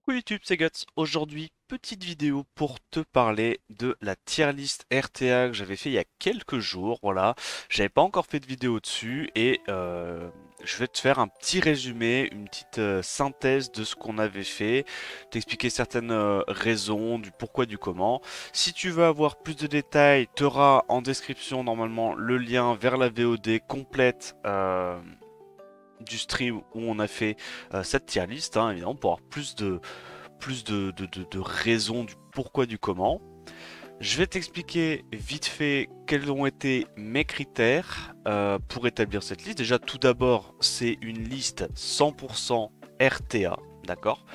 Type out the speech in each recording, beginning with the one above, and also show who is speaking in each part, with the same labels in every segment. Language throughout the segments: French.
Speaker 1: Coucou YouTube, c'est Guts. Aujourd'hui, petite vidéo pour te parler de la tier list RTA que j'avais fait il y a quelques jours. Voilà, j'avais pas encore fait de vidéo dessus et je vais te faire un petit résumé, une petite synthèse de ce qu'on avait fait, t'expliquer certaines raisons, du pourquoi, du comment. Si tu veux avoir plus de détails, tu auras en description normalement le lien vers la VOD complète. Du stream où on a fait cette tier list, hein, évidemment, pour avoir plus de raisons du pourquoi du comment. Je vais t'expliquer vite fait quels ont été mes critères pour établir cette liste. Déjà, tout d'abord, c'est une liste 100% RTA, d'accord.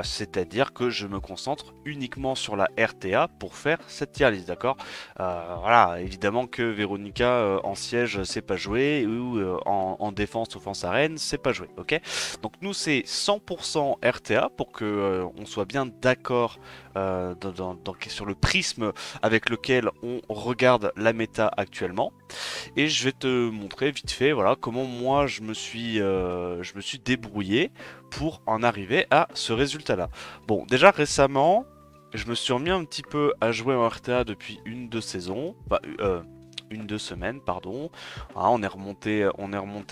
Speaker 1: C'est-à-dire que je me concentre uniquement sur la RTA pour faire cette tier list, d'accord. Voilà, évidemment que Véronica en siège c'est pas joué ou en défense offense arène c'est pas joué, ok. Donc nous c'est 100% RTA pour que on soit bien d'accord sur le prisme avec lequel on regarde la méta actuellement. Et je vais te montrer vite fait voilà, comment moi je me suis débrouillé pour en arriver à ce résultat-là. Bon, déjà récemment, je me suis remis un petit peu à jouer en RTA depuis une deux saisons. Bah, une deux semaines, pardon. Ah, on est remonté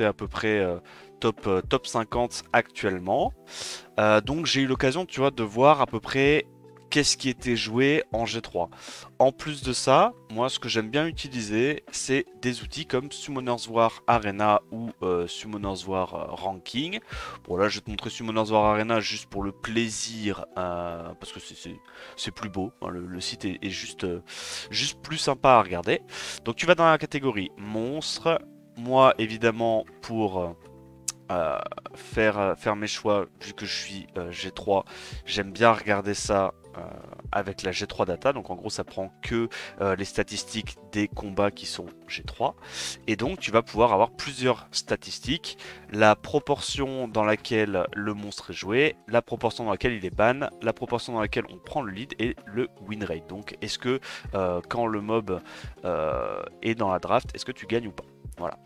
Speaker 1: à peu près top 50 actuellement. Donc j'ai eu l'occasion, tu vois, de voir à peu près qu'est-ce qui était joué en G3. En plus de ça, moi ce que j'aime bien utiliser, c'est des outils comme Summoners War Arena ou Summoners War Ranking. Bon là je vais te montrer Summoners War Arena juste pour le plaisir, parce que c'est plus beau, hein, le site est juste plus sympa à regarder. Donc tu vas dans la catégorie monstres. Moi évidemment pour faire mes choix, vu que je suis G3, j'aime bien regarder ça avec la G3 data. Donc en gros, ça prend que les statistiques des combats qui sont G3. Et donc tu vas pouvoir avoir plusieurs statistiques, la proportion dans laquelle le monstre est joué, la proportion dans laquelle il est ban, la proportion dans laquelle on prend le lead et le win rate. Donc est-ce que quand le mob est dans la draft, est-ce que tu gagnes ou pas? Voilà.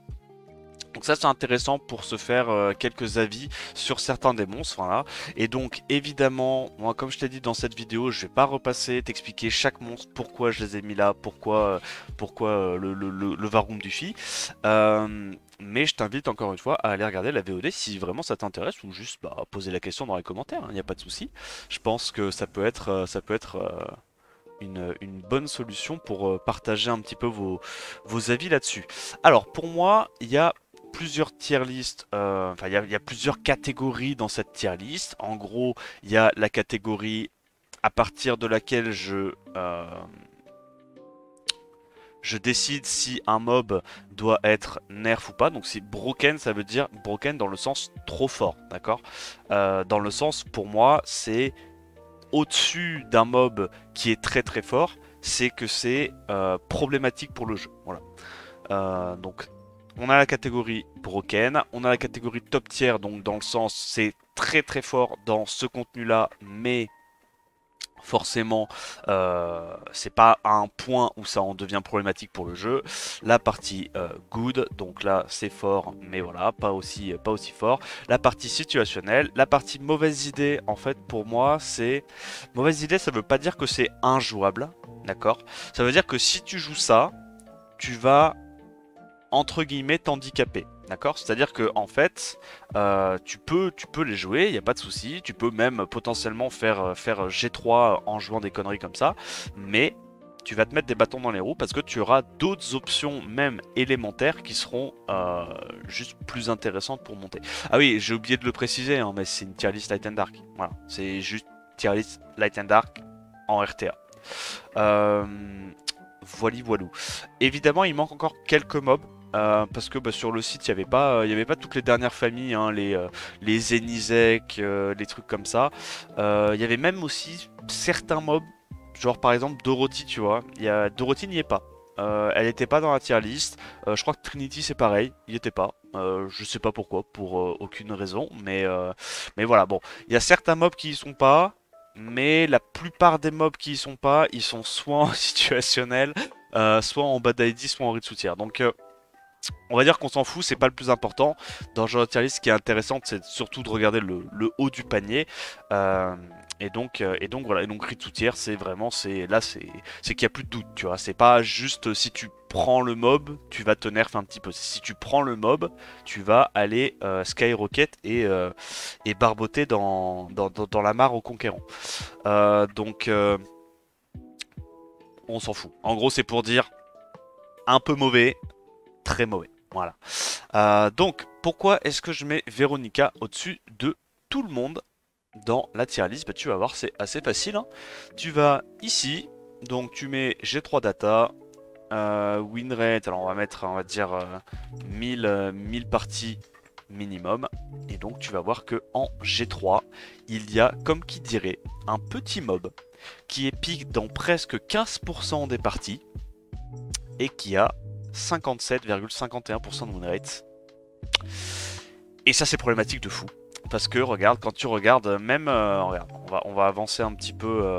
Speaker 1: Donc ça c'est intéressant pour se faire quelques avis sur certains des monstres, voilà. Et donc évidemment, moi comme je t'ai dit dans cette vidéo, je vais pas repasser, t'expliquer chaque monstre, pourquoi je les ai mis là, pourquoi le Varum du Phi. Mais je t'invite encore une fois à aller regarder la VOD si vraiment ça t'intéresse ou juste poser la question dans les commentaires, il n'y a pas de souci. Je pense que ça peut être une bonne solution pour partager un petit peu vos avis là-dessus. Alors pour moi, il y a plusieurs tier list, enfin il y a plusieurs catégories dans cette tier list. En gros, il y a la catégorie à partir de laquelle je décide si un mob doit être nerf ou pas. Donc c'est broken, ça veut dire broken dans le sens trop fort, d'accord. Dans le sens, pour moi, c'est au-dessus d'un mob qui est très très fort, c'est que c'est problématique pour le jeu. Voilà. Donc on a la catégorie broken, on a la catégorie top tier, donc dans le sens c'est très très fort dans ce contenu là, mais forcément c'est pas à un point où ça en devient problématique pour le jeu. La partie good, donc là c'est fort mais voilà, pas aussi fort. La partie situationnelle, la partie mauvaise idée, en fait pour moi c'est mauvaise idée, ça veut pas dire que c'est injouable, d'accord. Ça veut dire que si tu joues ça, tu vas entre guillemets t'handicaper. D'accord. C'est-à-dire que en fait, tu peux les jouer, il n'y a pas de souci. Tu peux même potentiellement faire G3 en jouant des conneries comme ça. Mais tu vas te mettre des bâtons dans les roues parce que tu auras d'autres options, même élémentaires, qui seront juste plus intéressantes pour monter. Ah oui, j'ai oublié de le préciser, hein, mais c'est une tier list Light and Dark. Voilà, c'est juste tier list Light and Dark en RTA. Euh, voilou. Évidemment, il manque encore quelques mobs. Parce que sur le site, il y avait pas toutes les dernières familles, hein, les Zenizek, les trucs comme ça. Il y avait même aussi certains mobs, genre par exemple Dorothy, tu vois. Dorothy n'y est pas. Elle n'était pas dans la tier list. Je crois que Trinity c'est pareil, il n'y était pas. Je sais pas pourquoi, pour aucune raison, mais voilà. Bon, il y a certains mobs qui y sont pas, mais la plupart des mobs qui y sont pas, ils sont soit en situationnel, soit en bad ID, soit en read soutière. Donc On va dire qu'on s'en fout, c'est pas le plus important. Dans le genre de tier list, ce qui est intéressant, c'est surtout de regarder le haut du panier. Euh, et donc voilà, et donc Read to Tier, c'est vraiment, c'est qu'il n'y a plus de doute, tu vois. C'est pas juste si tu prends le mob, tu vas te nerf un petit peu. Si tu prends le mob, tu vas aller skyrocket et barboter dans la mare au conquérant. Donc on s'en fout. En gros, c'est pour dire un peu mauvais, très mauvais. Voilà. Donc, pourquoi est-ce que je mets Veronica au-dessus de tout le monde dans la tier list? Bah, tu vas voir, c'est assez facile, hein. Tu vas ici, donc tu mets G3 data, win rate, alors on va mettre, on va dire 1000 parties minimum. Et donc tu vas voir que en G3, il y a, comme qui dirait, un petit mob qui est pique dans presque 15% des parties et qui a 57,51% de win rate. Et ça c'est problématique de fou. Parce que regarde, quand tu regardes, même regarde, on va avancer un petit peu.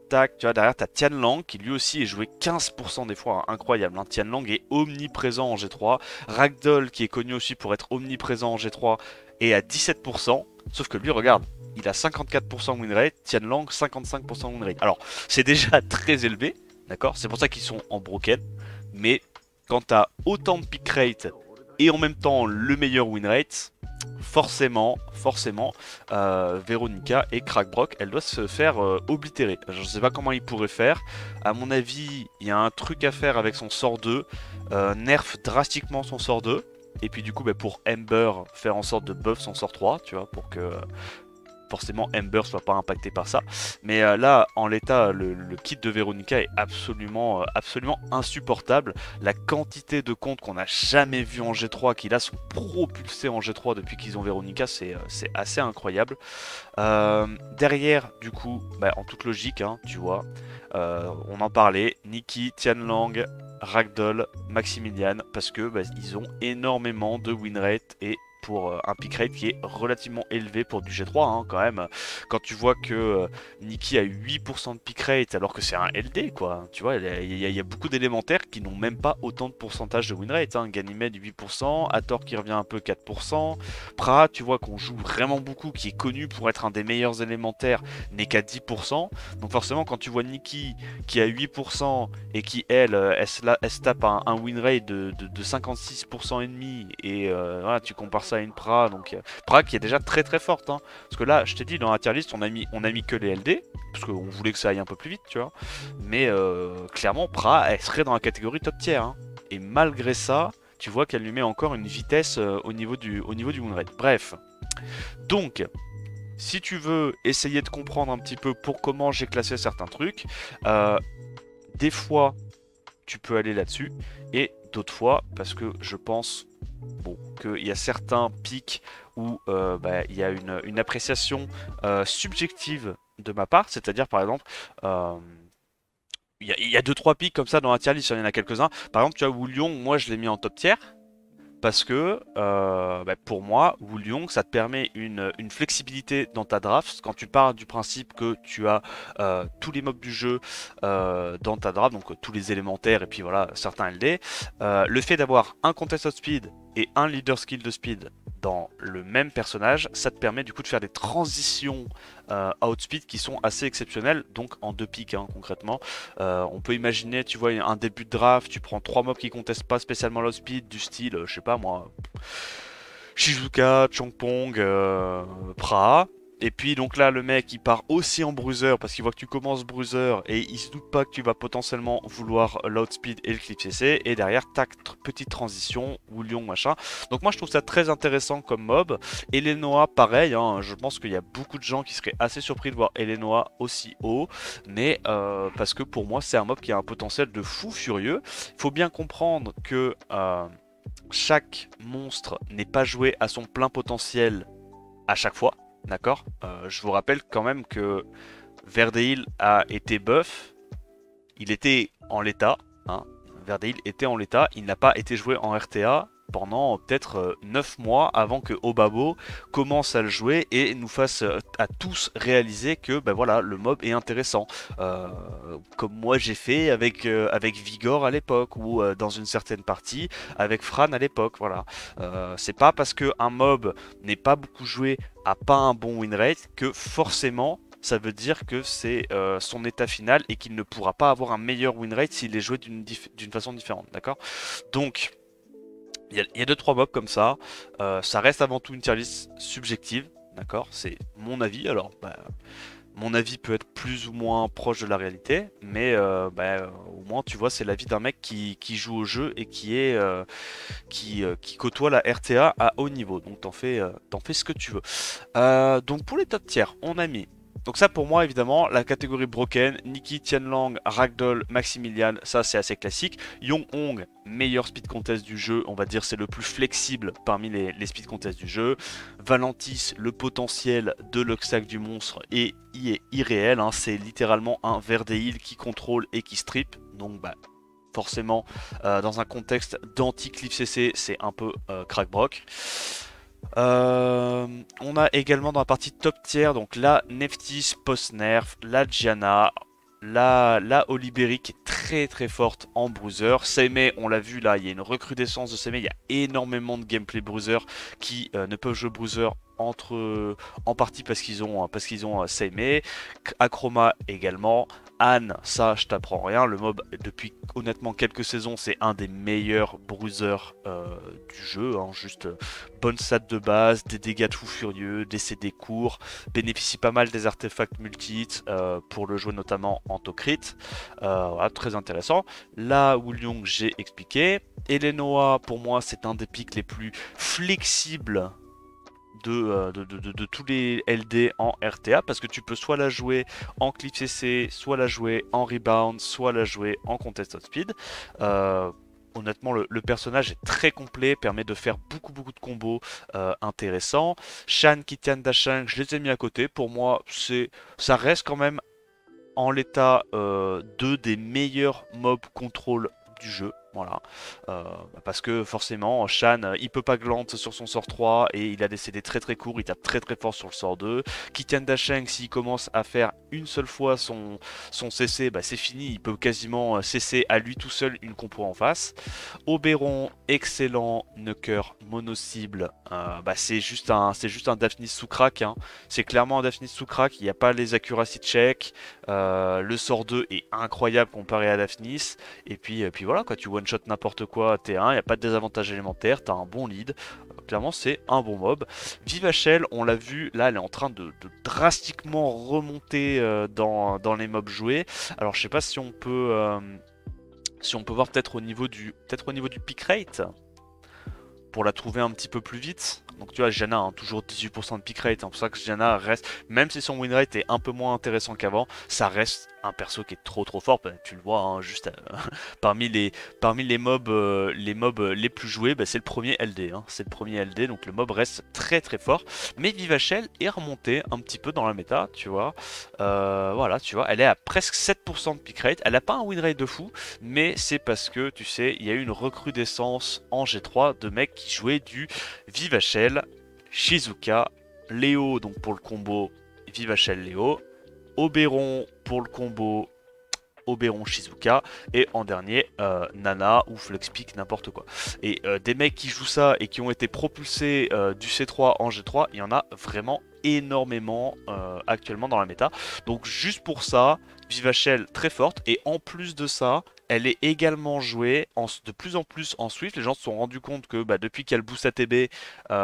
Speaker 1: Tac, tu vois, derrière t'as Tianlang qui lui aussi est joué 15% des fois, hein, incroyable. Hein. Tianlang est omniprésent en G3. Ragdoll qui est connu aussi pour être omniprésent en G3 est à 17%. Sauf que lui, regarde, il a 54% win rate, Tianlang 55% win rate. Alors, c'est déjà très élevé, d'accord? C'est pour ça qu'ils sont en broken. Mais quand t'as autant de pick rate et en même temps le meilleur win rate, forcément, Veronica et Crackbrock, elle doit se faire oblitérer. Je ne sais pas comment il pourrait faire. À mon avis, il y a un truc à faire avec son sort 2. Nerf drastiquement son sort 2. Et puis du coup, bah, pour Ember, faire en sorte de buff son sort 3, tu vois, pour que forcément Ember soit pas impacté par ça. Mais là, en l'état, le kit de Veronica est absolument insupportable. La quantité de comptes qu'on n'a jamais vu en G3, qui là sont propulsés en G3 depuis qu'ils ont Veronica, c'est assez incroyable. Derrière, du coup, bah, en toute logique, hein, tu vois, on en parlait, Nikki, Tianlang, Ragdoll, Maximilian, parce que bah, ils ont énormément de win rate et pour un pick rate qui est relativement élevé pour du G3 hein, quand même. Quand tu vois que Nikki a 8% de pick rate alors que c'est un LD quoi, tu vois, il y a beaucoup d'élémentaires qui n'ont même pas autant de pourcentage de win rate. Hein. Ganymede 8%, Hathor qui revient un peu 4%, Pra, tu vois qu'on joue vraiment beaucoup, qui est connu pour être un des meilleurs élémentaires, n'est qu'à 10%. Donc forcément quand tu vois Nikki qui a 8% et qui elle se tape un win rate de 56% et demi et voilà, tu compares ça à une Pra, donc Pra qui est déjà très très forte, hein. Parce que là, je t'ai dit, dans la tier list, on a mis que les LD, parce qu'on voulait que ça aille un peu plus vite, tu vois. Mais clairement, Pra, elle serait dans la catégorie top tier, hein. Et malgré ça, tu vois qu'elle lui met encore une vitesse au niveau du win rate. Bref. Donc, si tu veux essayer de comprendre un petit peu pour comment j'ai classé certains trucs, des fois, tu peux aller là-dessus, et d'autres fois, parce que je pense bon, qu'il y a certains pics où bah, il y a une appréciation subjective de ma part, c'est-à-dire par exemple, euh, il y a 2-3 pics comme ça dans la tier list, il y en a quelques-uns. Par exemple, tu vois, Wulong, moi je l'ai mis en top tier. Parce que bah, pour moi, Wulong, ça te permet une flexibilité dans ta draft. Quand tu pars du principe que tu as tous les mobs du jeu dans ta draft, donc tous les élémentaires et puis voilà, certains LD, le fait d'avoir un contest of speed et un leader skill de speed dans le même personnage, ça te permet du coup de faire des transitions outspeed qui sont assez exceptionnelles, donc en 2 pics hein, concrètement. On peut imaginer, tu vois, un début de draft, tu prends 3 mobs qui contestent pas spécialement l'outspeed, du style, je sais pas moi, Shizuka, Chongpong, Pra. Et puis donc là le mec il part aussi en bruiser parce qu'il voit que tu commences bruiser et il se doute pas que tu vas potentiellement vouloir l'outspeed et le clip CC et derrière tac petite transition Wulong machin. Donc moi je trouve ça très intéressant comme mob. Elenoa pareil hein, je pense qu'il y a beaucoup de gens qui seraient assez surpris de voir Elenoa aussi haut, mais parce que pour moi c'est un mob qui a un potentiel de fou furieux. Il faut bien comprendre que chaque monstre n'est pas joué à son plein potentiel à chaque fois, d'accord. Je vous rappelle quand même que Verdeil a été buff, il était en l'état, hein. Verdeil était en l'état, il n'a pas été joué en RTA, pendant peut-être 9 mois avant que Obabo commence à le jouer et nous fasse à tous réaliser que ben voilà, le mob est intéressant. Comme moi j'ai fait avec Vigor à l'époque ou dans une certaine partie avec Fran à l'époque. Voilà. C'est pas parce que un mob n'est pas beaucoup joué, a pas un bon win rate que forcément ça veut dire que c'est son état final et qu'il ne pourra pas avoir un meilleur win rate s'il est joué d'une façon différente, d'accord? Donc, il y a 2-3 mobs comme ça. Ça reste avant tout une tier list subjective, d'accord? C'est mon avis. Alors, bah, mon avis peut être plus ou moins proche de la réalité, mais au moins tu vois, c'est l'avis d'un mec qui joue au jeu et qui côtoie la RTA à haut niveau. Donc t'en fais ce que tu veux. Donc pour les top tiers, on a mis. Donc ça pour moi évidemment la catégorie Broken, Nikki, Tianlang, Ragdoll, Maximilian, ça c'est assez classique. Yong Hong, meilleur speed contest du jeu, on va dire c'est le plus flexible parmi les speed contests du jeu. Valentis, le potentiel de l'obstacle du monstre et il est irréel, hein, c'est littéralement un Verdeil qui contrôle et qui strip. Donc bah forcément dans un contexte d'anti-cliff CC c'est un peu crack-broc. On a également dans la partie top tier donc la Neftis post-nerf, la Gianna, la Oliberi qui est très très forte en bruiser. Seimei, on l'a vu là, il y a une recrudescence de Seimei, il y a énormément de gameplay bruiser qui ne peuvent jouer bruiser en partie parce qu'ils ont Seimei. Akroma également. Anne, ça je t'apprends rien, le mob depuis honnêtement quelques saisons c'est un des meilleurs bruisers du jeu, hein. Juste bonne stat de base, des dégâts de fou furieux, des CD courts, bénéficie pas mal des artefacts multi pour le jouer notamment en tocrit, voilà, très intéressant. Là Wulyong j'ai expliqué, Elenoa pour moi c'est un des picks les plus flexibles de tous les LD en RTA parce que tu peux soit la jouer en clip CC, soit la jouer en rebound, soit la jouer en contested speed. Honnêtement, le personnage est très complet, permet de faire beaucoup de combos intéressants. Shan, Kitian, Dashang, je les ai mis à côté. Pour moi, ça reste quand même en l'état deux des meilleurs mob contrôle du jeu. Voilà, parce que forcément Shan il peut pas glant sur son sort 3 et il a des CD très très courts, il tape très très fort sur le sort 2. Kitian Dasheng s'il commence à faire une seule fois son CC, bah c'est fini, il peut quasiment CC à lui tout seul une compo en face. Oberon, excellent, Nucker, mono-cible, c'est juste un Daphnis sous crack, hein. C'est clairement un Daphnis sous crack, il n'y a pas les accuracy check, le sort 2 est incroyable comparé à Daphnis, et puis voilà quoi, tu one-shot n'importe quoi à T1, il n'y a pas de désavantage élémentaire, tu as un bon lead, clairement c'est un bon mob. Vivachel, on l'a vu, là elle est en train de drastiquement remonter dans les mobs joués. Alors je sais pas si on peut voir peut-être au niveau du pick rate pour la trouver un petit peu plus vite. Donc tu vois, Janna a toujours 18% de pick rate, c'est pour ça que Janna reste, même si son win rate est un peu moins intéressant qu'avant, ça reste un perso qui est trop fort. Tu le vois, hein, juste parmi les mobs les plus joués, c'est le premier LD, hein, c'est le premier LD, donc le mob reste très fort. Mais Vivachel est remontée un petit peu dans la méta, tu vois. Voilà, tu vois, elle est à presque 7% de pick rate, elle n'a pas un win rate de fou, mais c'est parce que tu sais, il y a eu une recrudescence en G3 de mecs qui jouaient du Vivachel, Shizuka, Léo donc pour le combo Vivachel Léo, Oberon pour le combo Oberon Shizuka, et en dernier Nana ou Fluxpeak, n'importe quoi. Et des mecs qui jouent ça et qui ont été propulsés du C3 en G3, il y en a vraiment énormément actuellement dans la méta. Donc juste pour ça, Vivachel très forte, et en plus de ça, elle est également jouée de plus en plus en Swift. Les gens se sont rendus compte que depuis qu'il y a le boost ATB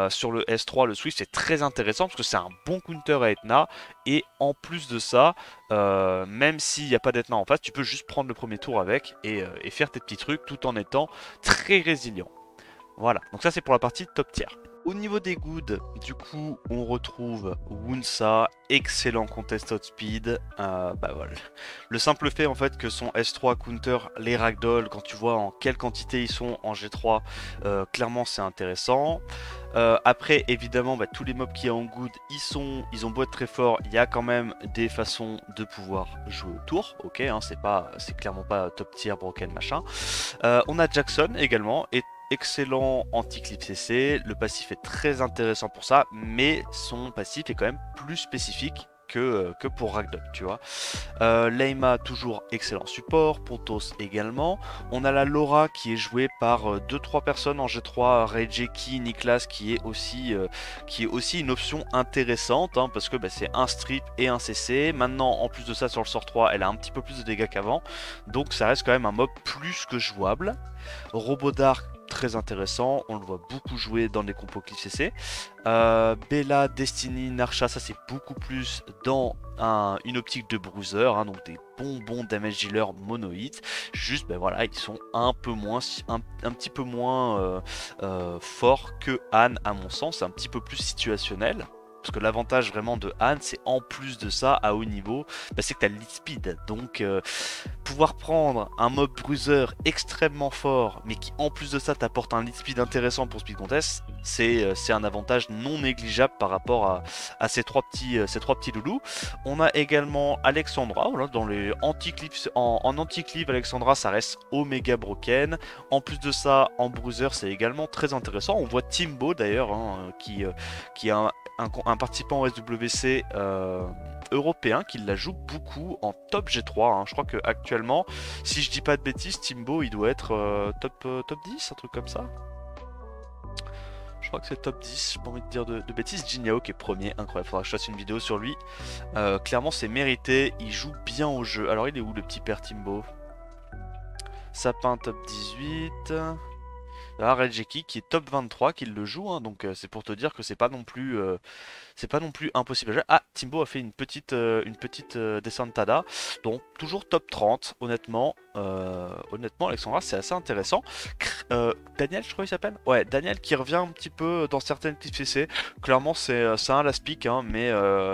Speaker 1: sur le S3, le Swift c'est très intéressant parce que c'est un bon counter à Etna. Et en plus de ça, même s'il n'y a pas d'Etna en face, tu peux juste prendre le premier tour avec et faire tes petits trucs tout en étant très résilient. Voilà, donc ça c'est pour la partie top tier. Au niveau des goods, du coup, on retrouve Wunsa, excellent contest outspeed. Voilà. Le simple fait en fait que son S3 counter les ragdoll, quand tu vois en quelle quantité ils sont en G3, clairement c'est intéressant. Après, évidemment, tous les mobs qui ont en good, ils ont beau être très forts, il y a quand même des façons de pouvoir jouer autour. Ok, hein, c'est clairement pas top tier broken machin. On a Jackson également, et excellent anti-clip CC, le passif est très intéressant pour ça, mais son passif est quand même plus spécifique que pour Ragdoll, tu vois. Leima, toujours excellent support, Pontos également. On a la Laura qui est jouée par 2-3 personnes en G3, Reijeki, Niklas qui est aussi une option intéressante hein, parce que bah, c'est un strip et un CC. Maintenant, en plus de ça, sur le sort 3, elle a un petit peu plus de dégâts qu'avant, donc ça reste quand même un mob plus que jouable. Robodark, très intéressant, on le voit beaucoup jouer dans les compos clip CC. Bella, Destiny, Narsha, ça c'est beaucoup plus dans une optique de bruiser, hein, donc des bons damage dealers mono-hit. Juste, ben voilà, ils sont un petit peu moins forts que Anne à mon sens, un petit peu plus situationnel. Parce que l'avantage vraiment de Anne, c'est en plus de ça, à haut niveau, bah, c'est que tu as le lead speed. Donc pouvoir prendre un mob bruiser extrêmement fort, mais qui en plus de ça t'apporte un lead speed intéressant pour speed contest, c'est un avantage non négligeable par rapport à ces trois petits loulous. On a également Alexandra, voilà, dans les anti-clips, en anti-clip, Alexandra ça reste Omega Broken. En plus de ça, en bruiser c'est également très intéressant. On voit Timbo d'ailleurs, hein, qui a un participant au SWC européen qui la joue beaucoup en top G3. Hein. Je crois que actuellement, si je dis pas de bêtises, Timbo il doit être top 10, un truc comme ça. Je crois que c'est top 10, j'ai pas envie de dire de bêtises. Jin'Yao qui est premier, incroyable, faudra que je fasse une vidéo sur lui. Clairement c'est mérité, il joue bien au jeu. Alors il est où le petit père Timbo? Sapin top 18. Là, Reijeki qui est top 23, qui le joue, hein, donc c'est pour te dire que c'est pas non plus impossible à jouer. Ah, Timbo a fait une petite descentada, donc toujours top 30, honnêtement. Honnêtement, Alexandra, c'est assez intéressant. Daniel, je crois qu'il s'appelle. Ouais, Daniel qui revient un petit peu dans certaines clips CC. Clairement, c'est un last pick, hein, mais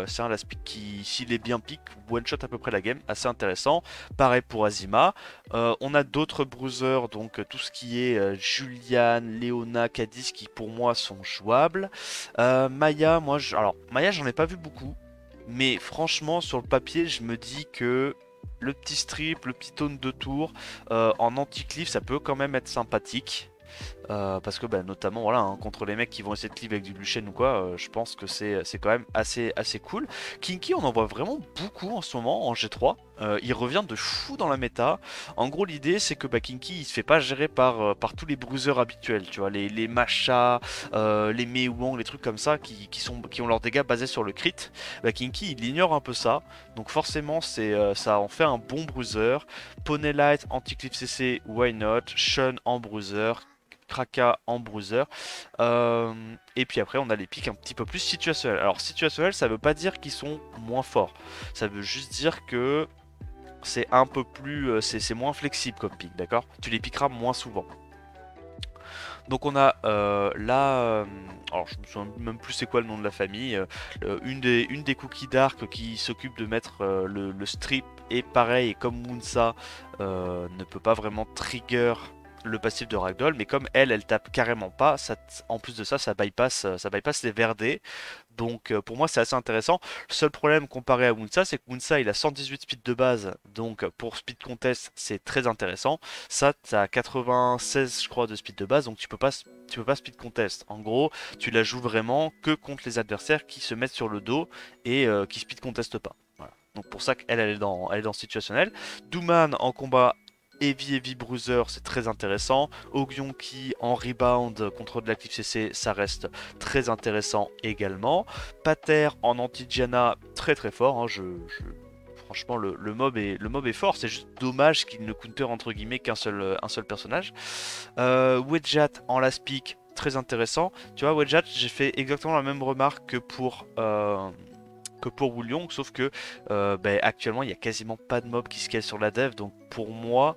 Speaker 1: c'est un last pick qui, s'il est bien pick, one shot à peu près la game, assez intéressant. Pareil pour Azima. On a d'autres bruisers, donc tout ce qui est Julian, Léona, Cadiz qui pour moi sont jouables. Maya, alors Maya j'en ai pas vu beaucoup, mais franchement sur le papier je me dis que le petit strip, le petit taunt de tour en anti-cliff ça peut quand même être sympathique. Parce que bah, notamment voilà hein, contre les mecs qui vont essayer de clip avec du Luchen ou quoi, je pense que c'est quand même assez cool. Kinky on en voit vraiment beaucoup en ce moment en G3. Il revient de fou dans la méta. En gros l'idée c'est que bah, Kinky il se fait pas gérer par tous les bruisers habituels, tu vois, les Masha, les Mei Wang, les trucs comme ça qui ont leurs dégâts basés sur le crit. Bah, Kinky il ignore un peu ça, donc forcément ça en fait un bon bruiser. Poney Light, anti-clip CC, why not? Shun en bruiser, Kraka en bruiser. Et puis après on a les pics un petit peu plus situationnels. Alors situationnels ça veut pas dire qu'ils sont moins forts, ça veut juste dire que c'est un peu plus c'est moins flexible comme pic, d'accord? Tu les piqueras moins souvent. Donc on a alors je me souviens même plus c'est quoi le nom de la famille, une des cookies dark qui s'occupe de mettre le strip, et pareil comme Moonsa ne peut pas vraiment trigger le passif de Ragdoll, mais comme elle tape carrément pas, en plus de ça, ça bypass les verdés. Donc pour moi c'est assez intéressant. Le seul problème comparé à Moonsa, c'est que Moonsa il a 118 speed de base, donc pour speed contest c'est très intéressant. Ça t'as 96 je crois de speed de base, donc tu peux pas speed contest. En gros, tu la joues vraiment que contre les adversaires qui se mettent sur le dos et qui speed contestent pas. Voilà. Donc pour ça qu'elle elle est dans situationnel. Douman en combat Heavy Bruiser, c'est très intéressant. Ogyonki en rebound contre de la clip CC, ça reste très intéressant également. Pater en anti-Diana, très fort. Hein, franchement, le mob est fort. C'est juste dommage qu'il ne counter entre guillemets un seul personnage. Wedjat en last pick, très intéressant. Tu vois, Wedjat, j'ai fait exactement la même remarque que pour Wulong, sauf que actuellement il n'y a quasiment pas de mob qui se cale sur la dev, donc pour moi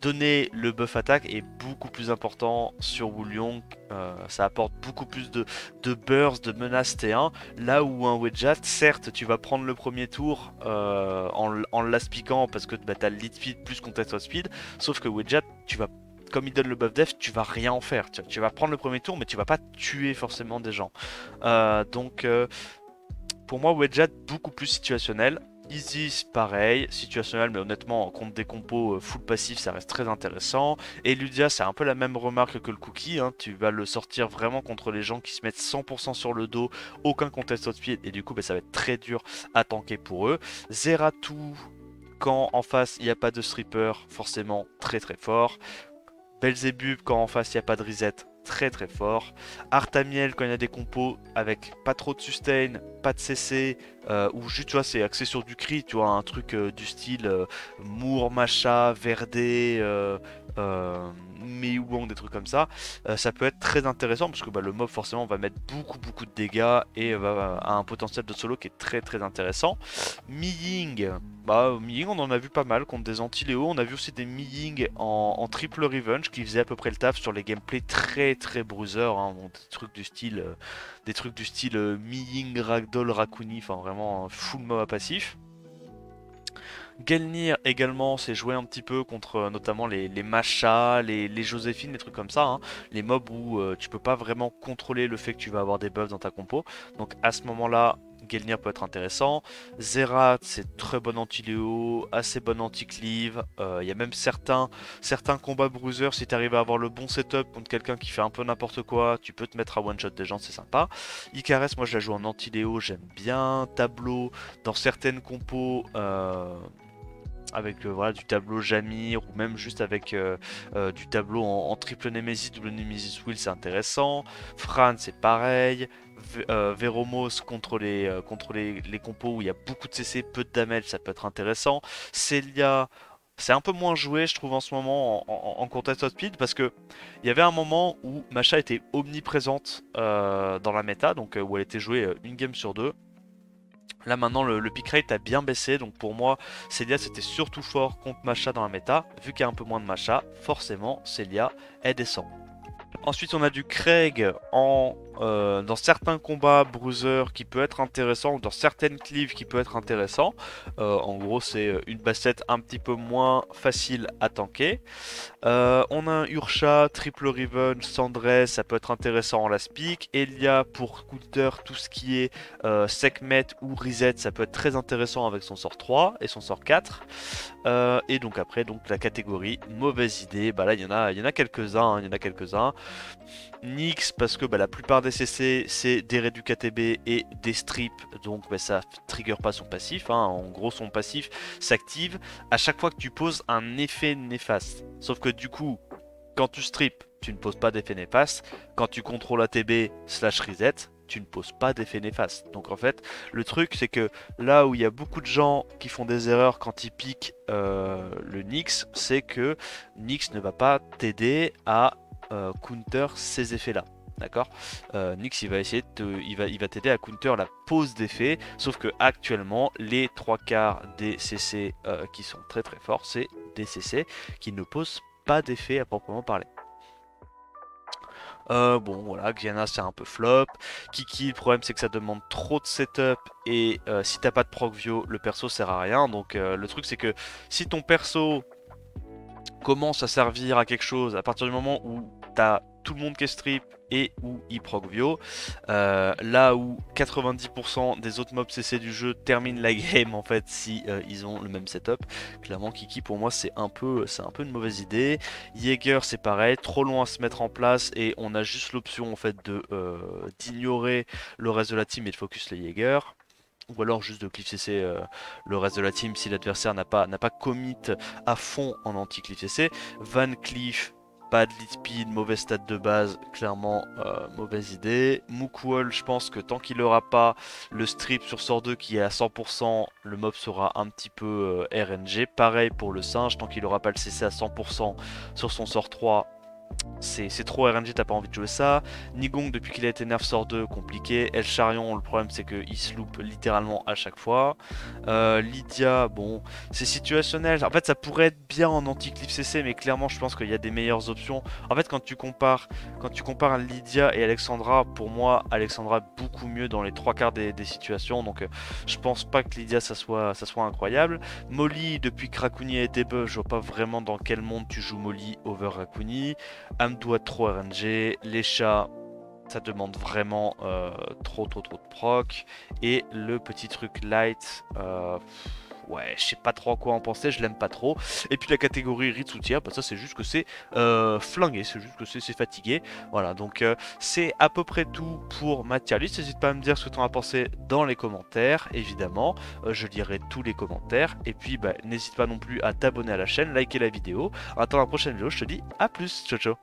Speaker 1: donner le buff attaque est beaucoup plus important sur Wulong. Ça apporte beaucoup plus de burst, de menace T1, là où un Wedjat, certes tu vas prendre le premier tour en last piquant parce que t'as le lead speed plus contest speed, sauf que Wedjat comme il donne le buff def, tu vas rien en faire. Tu vas prendre le premier tour, mais tu vas pas tuer forcément des gens. Donc pour moi, Wedjat beaucoup plus situationnel. Isis, pareil, situationnel, mais honnêtement, contre des compos full passif, ça reste très intéressant. Et Ludia, c'est un peu la même remarque que le cookie, hein. Tu vas le sortir vraiment contre les gens qui se mettent 100% sur le dos, aucun contest outspeed, et du coup, bah, ça va être très dur à tanker pour eux. Zeratou, quand en face il n'y a pas de stripper, forcément très très fort. Belzebub, quand en face il n'y a pas de reset, très très fort. Artamiel, quand il y a des compos avec pas trop de sustain, pas de CC, ou juste tu vois c'est axé sur du crit, tu vois, un truc du style Moore, Macha, Verdé, Meiwang, des trucs comme ça. Ça peut être très intéressant parce que bah, le mob forcément va mettre beaucoup de dégâts et a un potentiel de solo qui est très très intéressant. Mi-Ying, bah, Mi-Ying on en a vu pas mal contre des anti-Léo, on a vu aussi des Mi-Ying en triple revenge qui faisaient à peu près le taf sur les gameplays très bruiser, hein, bon, des trucs du style Mi-Ying, Ragdoll, Rakuni, enfin vraiment full mob à passif. Gelnir également s'est joué un petit peu contre notamment les Macha, les Joséphine, des trucs comme ça, hein. Les mobs où tu peux pas vraiment contrôler le fait que tu vas avoir des buffs dans ta compo. Donc à ce moment-là, Gelnir peut être intéressant. Zerat, c'est très bon anti-Léo, assez bon anti-cleave. Il y a même certains combats bruiser, si tu arrives à avoir le bon setup contre quelqu'un qui fait un peu n'importe quoi, tu peux te mettre à one-shot des gens, c'est sympa. Icarus, moi je la joue en anti-Léo, j'aime bien. Tableau, dans certaines compos, avec voilà, du tableau Jamir ou même juste avec du tableau en triple Nemesis, double Nemesis Will, c'est intéressant. Fran, c'est pareil. Veromos contre les compos où il y a beaucoup de CC, peu de damage, ça peut être intéressant. Celia, c'est un peu moins joué, je trouve, en ce moment en contest speed parce que il y avait un moment où Macha était omniprésente dans la méta, donc où elle était jouée une game sur deux. Là maintenant le pick rate a bien baissé, donc pour moi Celia c'était surtout fort contre Macha dans la méta. Vu qu'il y a un peu moins de Macha, forcément Celia elle descend. Ensuite, on a du Craig dans certains combats bruiser qui peut être intéressant, ou dans certaines cleaves qui peut être intéressant. En gros, c'est une bassette un petit peu moins facile à tanker. On a un Urcha, Triple Revenge, Sandress, ça peut être intéressant en last pick. Elia pour counter tout ce qui est Sekhmet ou Reset, ça peut être très intéressant avec son sort 3 et son sort 4. Et donc après, donc la catégorie mauvaise idée, bah là il y en a quelques-uns, il y en a quelques-uns. Nyx parce que bah, la plupart des CC c'est des réduits KTB et des strips, donc bah, ça trigger pas son passif, hein. En gros son passif s'active à chaque fois que tu poses un effet néfaste. Sauf que du coup, quand tu strip, tu ne poses pas d'effet néfaste. Quand tu contrôles ATB slash reset, tu ne poses pas d'effet néfaste. Donc en fait, le truc c'est que là où il y a beaucoup de gens qui font des erreurs quand ils piquent le Nyx, c'est que Nyx ne va pas t'aider à counter ces effets là. D'accord. Nyx il va essayer il va t'aider à counter la pose d'effets, sauf que actuellement les trois quarts des CC qui sont très forts, c'est des CC qui ne posent pas d'effet à proprement parler. Bon voilà, Gianna c'est un peu flop. Kiki, le problème c'est que ça demande trop de setup et si t'as pas de procvio, le perso sert à rien. Donc le truc c'est que si ton perso commence à servir à quelque chose à partir du moment où t'as tout le monde qui est strip et où il procvio, là où 90% des autres mobs CC du jeu terminent la game en fait si ils ont le même setup. Clairement Kiki pour moi c'est un peu une mauvaise idée. Jaeger c'est pareil, trop long à se mettre en place et on a juste l'option en fait de d'ignorer le reste de la team et de focus les Jaeger. Ou alors juste de cliff CC le reste de la team si l'adversaire n'a pas commit à fond en anti-cliff CC. Van Cleef, pas de lead speed, mauvais stat de base, clairement mauvaise idée. Mookwall, je pense que tant qu'il n'aura pas le strip sur sort 2 qui est à 100%, le mob sera un petit peu RNG. Pareil pour le singe, tant qu'il n'aura pas le CC à 100% sur son sort 3, c'est trop RNG, t'as pas envie de jouer ça. Nigong, depuis qu'il a été nerf sort 2, compliqué. El Charion, le problème c'est qu'il se loupe littéralement à chaque fois. Lydia, bon, c'est situationnel. En fait, ça pourrait être bien en anti-cliff CC, mais clairement, je pense qu'il y a des meilleures options. En fait, quand tu compares Lydia et Alexandra, pour moi, Alexandra est beaucoup mieux dans les trois quarts des situations. Donc, je pense pas que Lydia ça soit incroyable. Molly, depuis que Rakuni a été buff, je vois pas vraiment dans quel monde tu joues Molly over Rakuni. Amdoua trop RNG, les chats, Ça demande vraiment trop de proc. Et le petit truc light, ouais, je sais pas trop à quoi en penser, je l'aime pas trop. Et puis la catégorie Ritsutia, bah ça c'est juste que c'est flingué, c'est juste que c'est fatigué. Voilà, donc c'est à peu près tout pour ma tier list. N'hésite pas à me dire ce que tu en as pensé dans les commentaires, évidemment. Je lirai tous les commentaires. Et puis bah, n'hésite pas non plus à t'abonner à la chaîne, liker la vidéo. En attendant la prochaine vidéo, je te dis à plus, ciao ciao.